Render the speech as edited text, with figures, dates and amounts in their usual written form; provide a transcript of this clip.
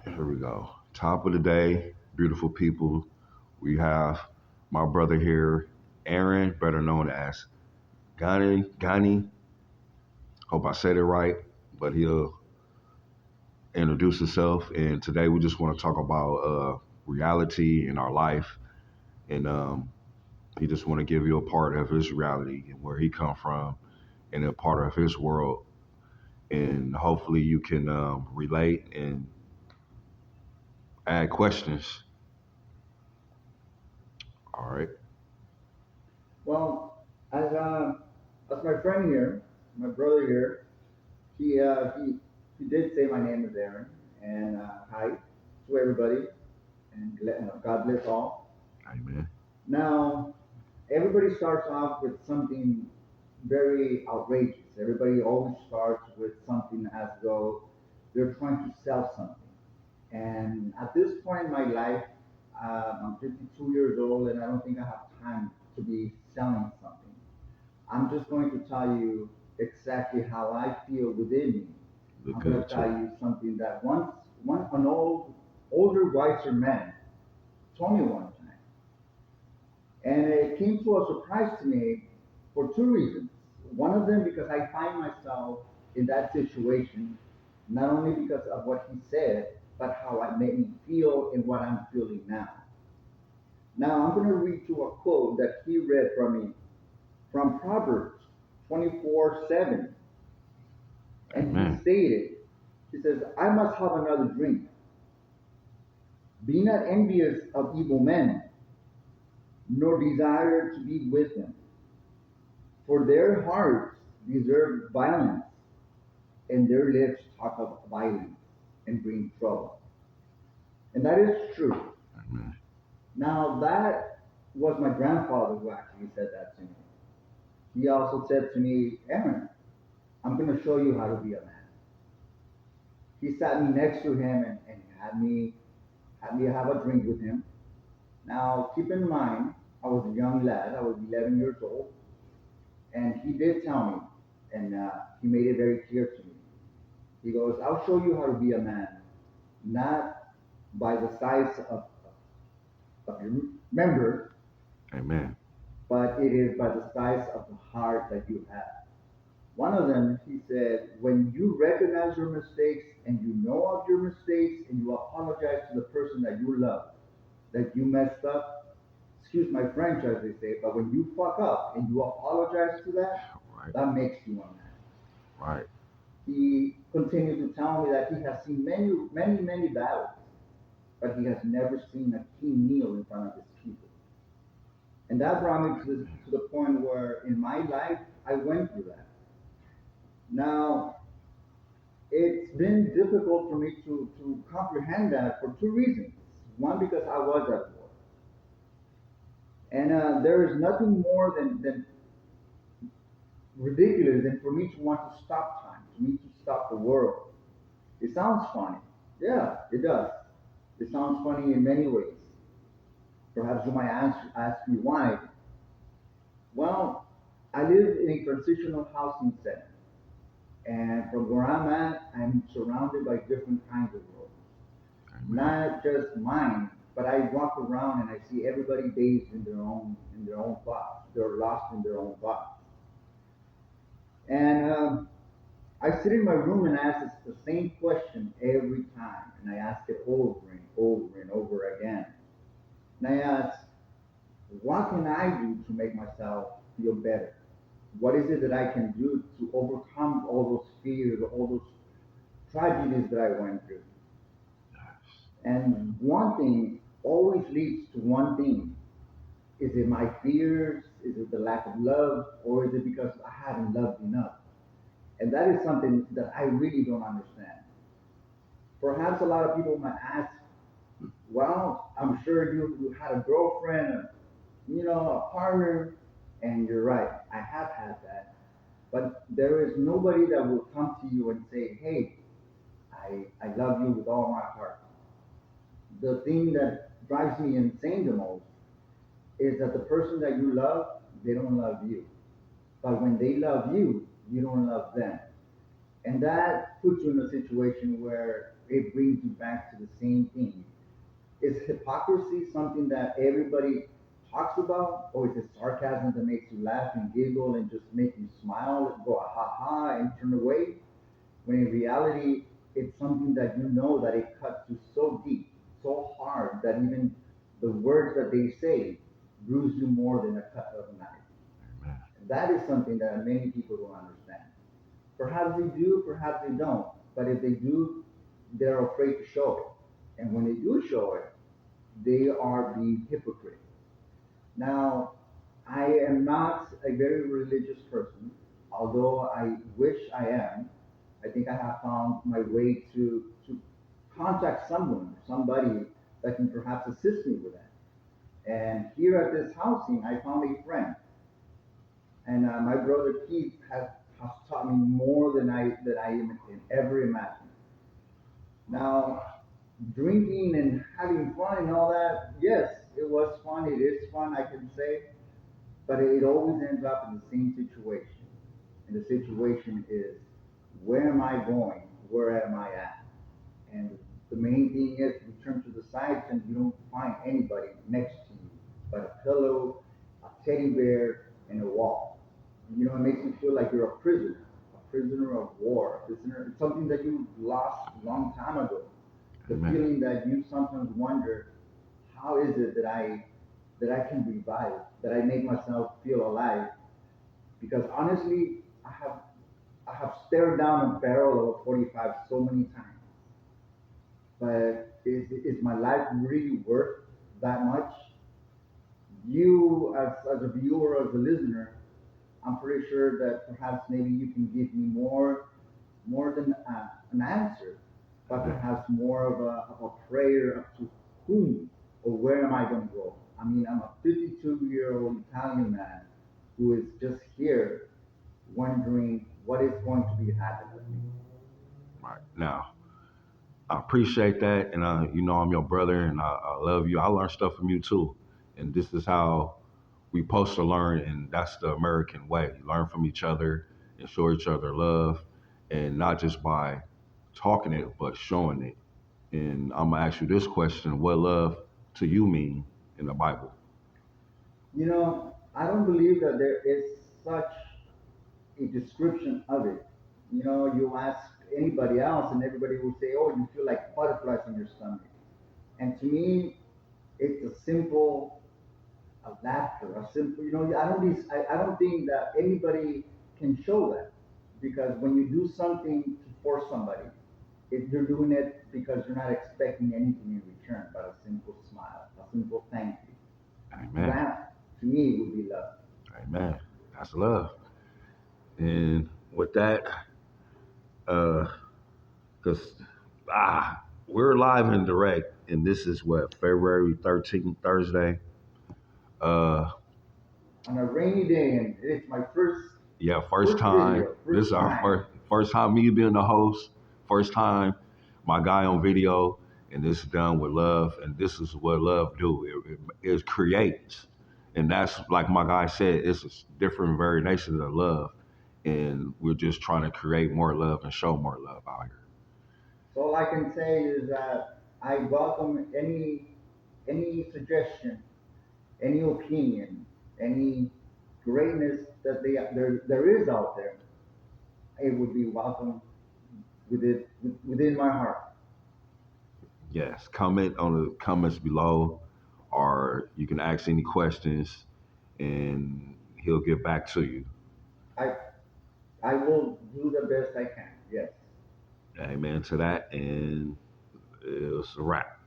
Here we go. Top of the day, beautiful people. We have my brother here, Aaron, better known as Gani. Gani. Hope I said it right, but he'll introduce himself. And today we just want to talk about reality in our life, and he just want to give you a part of his reality and where he come from, and a part of his world. And hopefully you can relate and add questions. All right. Well, as my friend here, my brother here, he did say my name is Aaron, and hi to everybody, and God bless all. Amen. Now, everybody starts off with something very outrageous. Everybody always starts with something as though they're trying to sell something. And at this point in my life, I'm 52 years old, and I don't think I have time to be selling something. I'm just going to tell you exactly how I feel within me. Look I'm going to good tell too. you something that an older, wiser man told me one time, and it came to a surprise to me for two reasons. One of them because I find myself in that situation, not only because of what he said, but how it made me feel and what I'm feeling now. Now I'm going to read you a quote that he read from me from Proverbs 24:7. And he Amen. stated, he says, I must have another drink. Be not envious of evil men, nor desire to be with them. For their hearts deserve violence, and their lips talk of violence and bring trouble. And that is true. Amen. Now, that was my grandfather who actually said that to me. He also said to me, Aaron, I'm going to show you how to be a man. He sat me next to him and had me have a drink with him. Now, keep in mind, I was a young lad. I was 11 years old, and he did tell me, and he made it very clear to me. He goes, "I'll show you how to be a man, not by the size of your member, Amen. but it is by the size of the heart that you have." One of them, he said, when you recognize your mistakes and you know of your mistakes and you apologize to the person that you love, that you messed up, excuse my French as they say, but when you fuck up and you apologize to that, Right. that makes you a man. Right. He continued to tell me that he has seen many battles, but he has never seen a king kneel in front of his people. And that brought me to the point where in my life, I went through that. Now, it's been difficult for me to comprehend that for two reasons. One, because I was at war. And there is nothing more than ridiculous than for me to want to stop time, to me to stop the world. It sounds funny. Yeah, it does. It sounds funny in many ways. Perhaps you might ask me why. Well, I live in a transitional housing center. And from where I'm at, I'm surrounded by different kinds of roads. Amen. Not just mine, but I walk around and I see everybody bathed in their own thoughts. They're lost in their own thoughts. And I sit in my room and ask the same question every time, and I ask it over and over and over again. And I ask, what can I do to make myself feel better? What is it that I can do to overcome all those fears, all those tragedies that I went through? And one thing always leads to one thing. Is it my fears? Is it the lack of love? Or is it because I haven't loved enough? And that is something that I really don't understand. Perhaps a lot of people might ask, well, I'm sure you had a girlfriend, a partner, and you're right, I have had that. But there is nobody that will come to you and say, hey, I love you with all my heart. The thing that drives me insane the most is that the person that you love, they don't love you. But when they love you, you don't love them. And that puts you in a situation where it brings you back to the same thing. Is hypocrisy something that everybody talks about, or is it sarcasm that makes you laugh and giggle and just make you smile and go ha ha and turn away? When in reality, it's something that you know that it cuts you so deep, so hard that even the words that they say bruise you more than a cut of a knife. Amen. And that is something that many people don't understand. Perhaps they do, perhaps they don't. But if they do, they're afraid to show it. And when they do show it, they are being hypocrite. Now, I am not a very religious person, although I wish I am. I think I have found my way to contact someone, somebody that can perhaps assist me with that. And here at this housing, I found a friend, and my brother Keith has taught me more than I can ever imagine. Now, drinking and having fun and all that, yes, it was fun. It is fun, I can say, but it always ends up in the same situation. And the situation is, where am I going? Where am I at? And the main thing is, you turn to the sides and you don't find anybody next to you but a pillow, a teddy bear, and a wall. You know, it makes you feel like you're a prisoner of war, a prisoner, something that you lost a long time ago. The Amen. feeling that you sometimes wonder, how is it that I can revive, that I make myself feel alive? Because honestly, I have stared down a barrel of a 45 so many times. But is my life really worth that much? You, as a viewer, as a listener, I'm pretty sure that perhaps maybe you can give me more than an answer, but Amen. perhaps more of a prayer up to whom or where am I going to go? I mean, I'm a 52-year-old Italian man who is just here wondering what is going to be happening with me. Right. Now, I appreciate that. And, you know, I'm your brother and I love you. I learn stuff from you too. And this is how we supposed to learn. And that's the American way. Learn from each other and show each other love. And not just by talking it, but showing it. And I'm going to ask you this question. What love to you mean in the Bible? You know, I don't believe that there is such a description of it. You know, you ask anybody else, and everybody will say, "Oh, you feel like butterflies in your stomach." And to me, it's a simple laughter, a simple. You know, I don't think that anybody can show that because when you do something to force somebody, if you're doing it because you're not expecting anything in return but a simple smile, a simple thank you. Amen. That to me would be love. Amen. That's love. And with that, uh, because we're live and direct, and this is what February 13th, Thursday. Uh, On a rainy day, and it's my yeah, first first time. video, This first is our time. first time me being the host. First time my guy on video, and this is done with love. And this is what love do. It creates, and that's like my guy said. It's a different variations of love, and we're just trying to create more love and show more love out here. So all I can say is that I welcome any suggestion, any opinion, any greatness that there is out there. It would be welcome within my heart. Yes, comment on the comments below, or you can ask any questions, and he'll get back to you. I I will do the best I can. Yes. Amen to that, and it's a wrap.